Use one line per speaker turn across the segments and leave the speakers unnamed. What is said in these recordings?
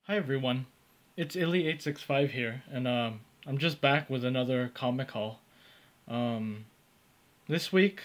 Hi everyone, it's Illy865 here, and I'm just back with another comic haul. Um, this week,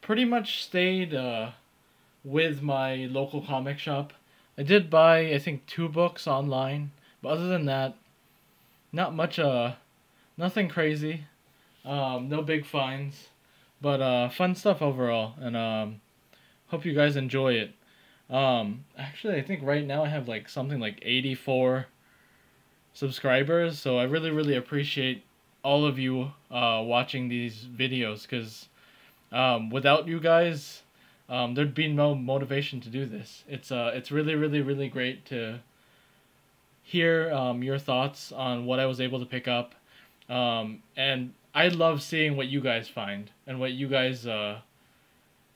pretty much stayed with my local comic shop. I did buy, I think, 2 books online, but other than that, not much, nothing crazy. No big finds, but fun stuff overall, and hope you guys enjoy it. Actually, I think right now I have like something like 84 subscribers, so I really appreciate all of you watching these videos because without you guys, there'd be no motivation to do this. It's really great to hear your thoughts on what I was able to pick up, and I love seeing what you guys find and what you guys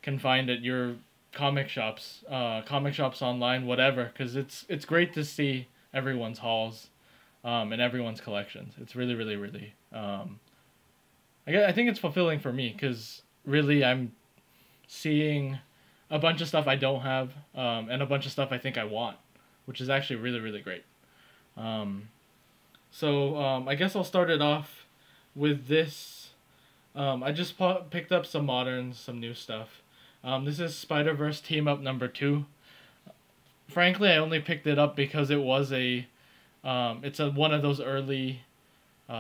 can find at your comic shops online, whatever, because it's great to see everyone's hauls and everyone's collections. It's really I think it's fulfilling for me because really I'm seeing a bunch of stuff I don't have, and a bunch of stuff I think I want, which is actually really great. Um, I guess I'll start it off with this. I just picked up some moderns, some new stuff. This is Spider-Verse Team Up #2. Frankly, I only picked it up because it was it's one of those early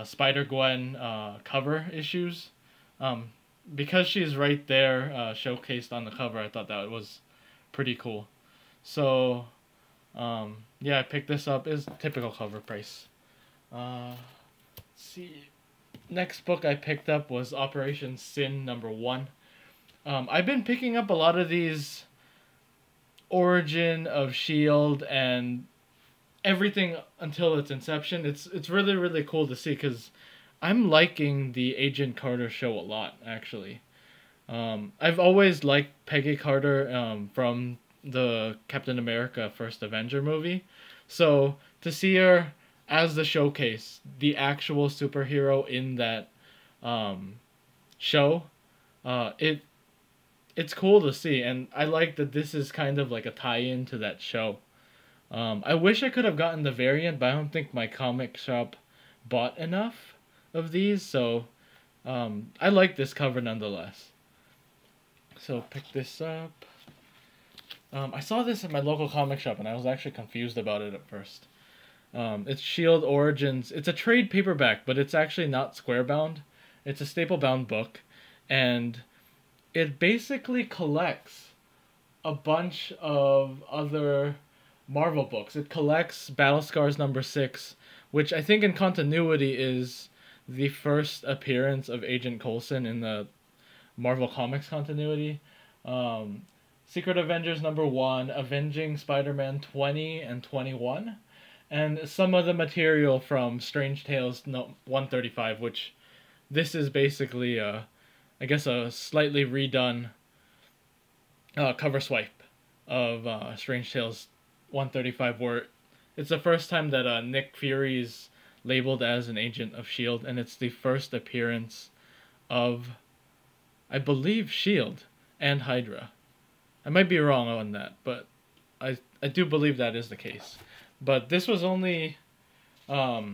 Spider-Gwen cover issues. Um, because she's right there showcased on the cover, I thought that was pretty cool. So, yeah, I picked this up. It's typical cover price. Let's see. Next book I picked up was Operation Sin #1. I've been picking up a lot of these origin of S.H.I.E.L.D. and everything until its inception. It's really cool to see because I'm liking the Agent Carter show a lot, actually. I've always liked Peggy Carter from the Captain America First Avenger movie. So to see her as the showcase, the actual superhero in that show, it's cool to see, and I like that this is kind of like a tie-in to that show. I wish I could have gotten the variant, but I don't think my comic shop bought enough of these, so I like this cover nonetheless. So pick this up. I saw this in my local comic shop, and I was actually confused about it at first. It's S.H.I.E.L.D. Origins. It's a trade paperback, but it's actually not square bound. It's a staple bound book, and it basically collects a bunch of other Marvel books. It collects Battle Scars #6, which I think in continuity is the first appearance of Agent Coulson in the Marvel Comics continuity. Secret Avengers #1, Avenging Spider-Man 20 and 21, and some of the material from Strange Tales 135, which this is basically I guess a slightly redone cover swipe of Strange Tales 135, where it's the first time that Nick Fury's labeled as an agent of S.H.I.E.L.D., and it's the first appearance of, I believe, S.H.I.E.L.D. and Hydra. I might be wrong on that, but I do believe that is the case. But this was only, I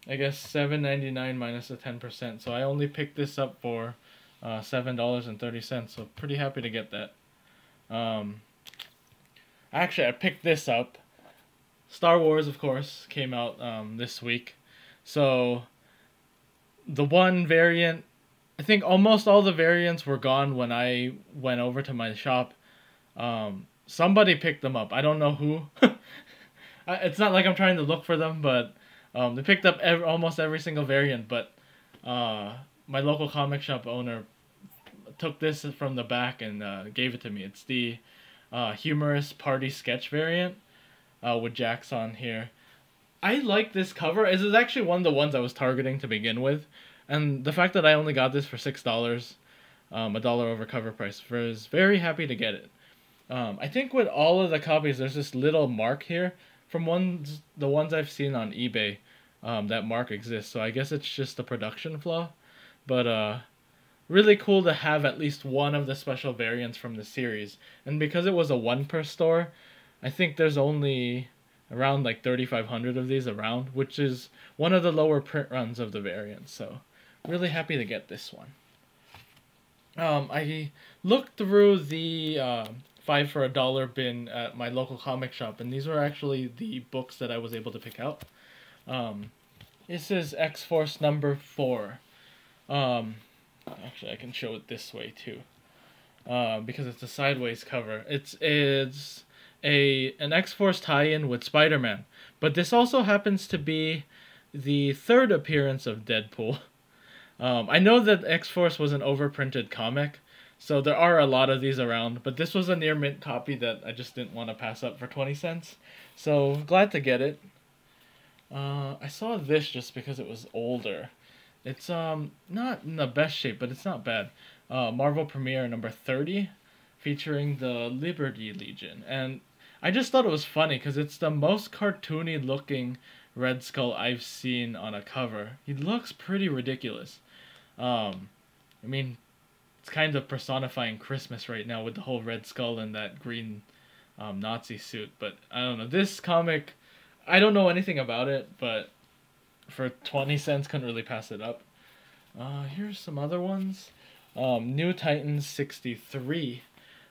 guess, $7.99 minus the 10%, so I only picked this up for $7.30, so pretty happy to get that. Actually, I picked this up. Star Wars, of course, came out this week. So, the one variant, I think almost all the variants were gone when I went over to my shop. Somebody picked them up. I don't know who. It's not like I'm trying to look for them, but they picked up almost every single variant. But my local comic shop owner took this from the back and gave it to me. It's the humorous party sketch variant with Jax on here. I like this cover. This is actually one of the ones I was targeting to begin with, and the fact that I only got this for $6, a dollar over cover price, was very happy to get it. I think with all of the copies, there's this little mark here from the ones I've seen on eBay. That mark exists, so I guess it's just a production flaw, but really cool to have at least one of the special variants from the series. And because it was a one per store, I think there's only around like 3,500 of these around, which is one of the lower print runs of the variant. So really happy to get this one. I looked through the 5 for $1 bin at my local comic shop, and these were actually the books that I was able to pick out. This is X-Force number 4. Actually, I can show it this way too, because it's a sideways cover. It's an X-Force tie-in with Spider-Man, but this also happens to be the third appearance of Deadpool. I know that X-Force was an overprinted comic, so there are a lot of these around, but this was a near mint copy that I just didn't want to pass up for 20 cents. So glad to get it. I saw this just because it was older. It's not in the best shape, but it's not bad. Marvel Premiere number 30, featuring the Liberty Legion, and I just thought it was funny because it's the most cartoony looking Red Skull I've seen on a cover. He looks pretty ridiculous. I mean, it's kind of personifying Christmas right now with the whole Red Skull and that green Nazi suit. But I don't know. This comic, I don't know anything about it, but for 20 cents, couldn't really pass it up. Here's some other ones. New Titans 63.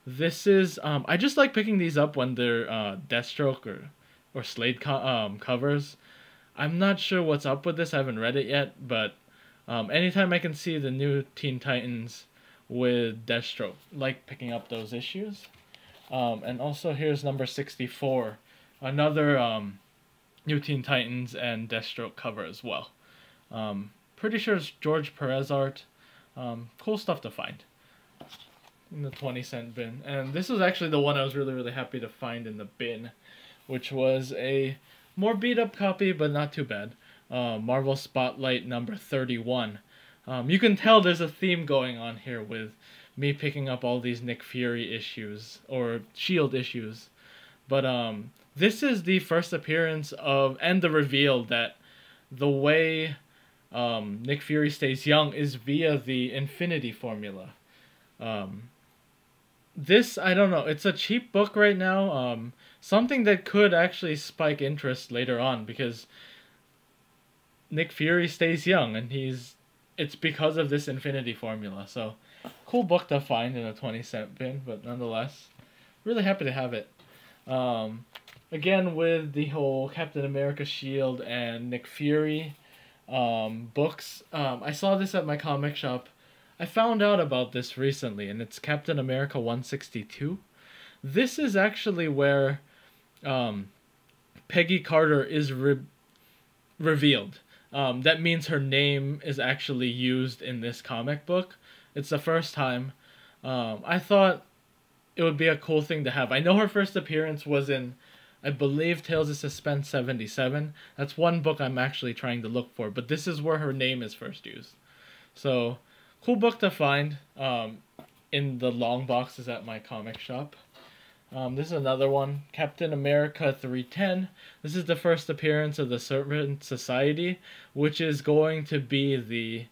This is, I just like picking these up when they're Deathstroke or Slade covers. I'm not sure what's up with this. I haven't read it yet, but anytime I can see the new Teen Titans with Deathstroke, like picking up those issues. And also here's number 64, another new Teen Titans and Deathstroke cover as well. Pretty sure it's George Perez art. Cool stuff to find in the 20-cent bin. And this was actually the one I was really happy to find in the bin, which was a more beat up copy, but not too bad. Marvel Spotlight number 31. You can tell there's a theme going on here with me picking up all these Nick Fury issues, or S.H.I.E.L.D. issues. But this is the first appearance of, and the reveal that the way Nick Fury stays young is via the Infinity Formula. This, I don't know, it's a cheap book right now, something that could actually spike interest later on, because Nick Fury stays young, and it's because of this Infinity Formula. So, cool book to find in a 20-cent bin, but nonetheless, really happy to have it. Again, with the whole Captain America, S.H.I.E.L.D. and Nick Fury books, I saw this at my comic shop. I found out about this recently, and it's Captain America 162. This is actually where Peggy Carter is revealed. That means her name is actually used in this comic book. It's the first time. I thought it would be a cool thing to have. I know her first appearance was in, I believe, Tales of Suspense 77. That's one book I'm actually trying to look for, but this is where her name is first used. So, cool book to find in the long boxes at my comic shop. This is another one, Captain America 310. This is the first appearance of the Serpent Society, which is going to be the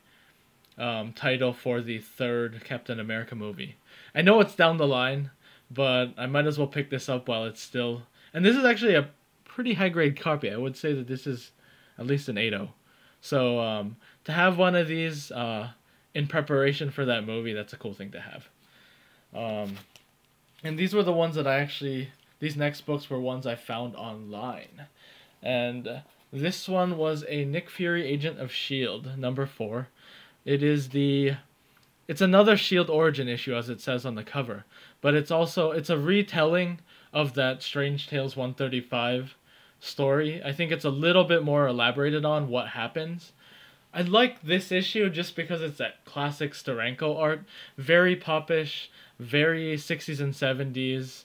title for the third Captain America movie. I know it's down the line, but I might as well pick this up while it's still... And this is actually a pretty high-grade copy. I would say that this is at least an 8.0. So to have one of these in preparation for that movie, that's a cool thing to have. And these were the ones that I actually... These next books were ones I found online. And this one was a Nick Fury Agent of S.H.I.E.L.D. number 4. It's another S.H.I.E.L.D. origin issue, as it says on the cover. But it's a retelling of that Strange Tales 135 story. I think it's a little bit more elaborated on what happens. I like this issue just because it's that classic Steranko art. Very popish, very 60s and 70s.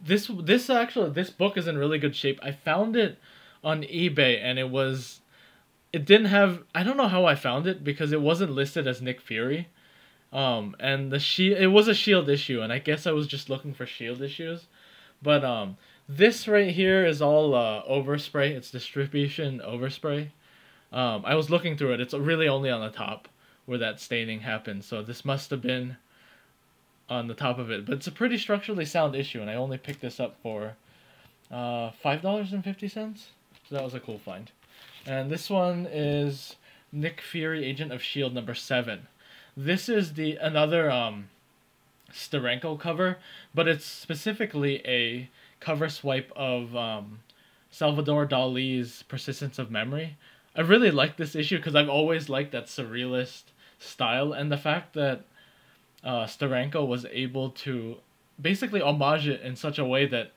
This book is in really good shape. I found it on eBay, and it didn't have... I don't know how I found it, because it wasn't listed as Nick Fury. And it was a S.H.I.E.L.D. issue, and I guess I was just looking for S.H.I.E.L.D. issues. But this right here is all overspray. It's distribution overspray. I was looking through it. It's really only on the top where that staining happened. So this must have been on the top of it. But it's a pretty structurally sound issue, and I only picked this up for $5.50. So that was a cool find. And this one is Nick Fury, Agent of S.H.I.E.L.D. number 7. This is the another Steranko cover, but it's specifically a cover swipe of Salvador Dali's Persistence of Memory. I really like this issue because I've always liked that surrealist style, and the fact that Steranko was able to basically homage it in such a way that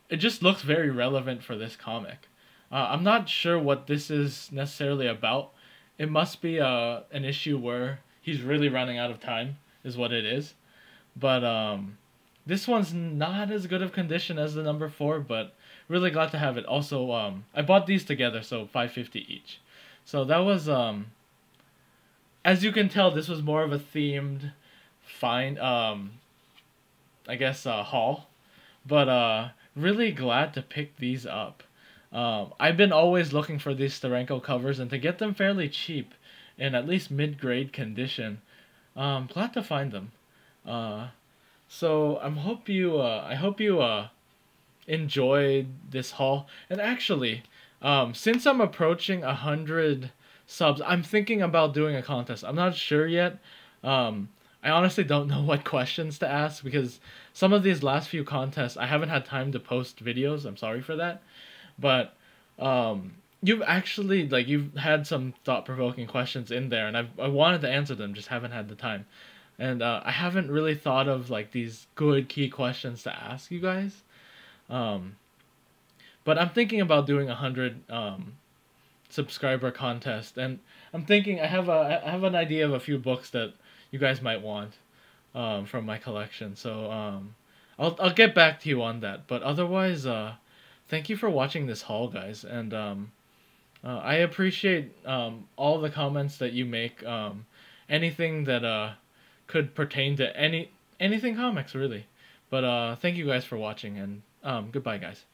it just looks very relevant for this comic. I'm not sure what this is necessarily about. It must be an issue where he's really running out of time, is what it is. But this one's not as good of condition as the number 4, but really glad to have it. Also, I bought these together, so $5.50 each. So that was as you can tell, this was more of a themed find. I guess haul, but really glad to pick these up. I've been always looking for these Steranko covers, and to get them fairly cheap in at least mid-grade condition, glad to find them. So I hope you enjoyed this haul. And actually, since I'm approaching 100 subs, I'm thinking about doing a contest. I'm not sure yet. I honestly don't know what questions to ask because some of these last few contests I haven't had time to post videos. I'm sorry for that. But you've actually you've had some thought-provoking questions in there, and I wanted to answer them, just haven't had the time. And I haven't really thought of these good key questions to ask you guys. But I'm thinking about doing 100 subscriber contest, and I'm thinking I have an idea of a few books that you guys might want from my collection. So I'll get back to you on that. But otherwise, thank you for watching this haul, guys, and I appreciate all the comments that you make. Anything that could pertain to anything comics, really. But thank you guys for watching, and goodbye, guys.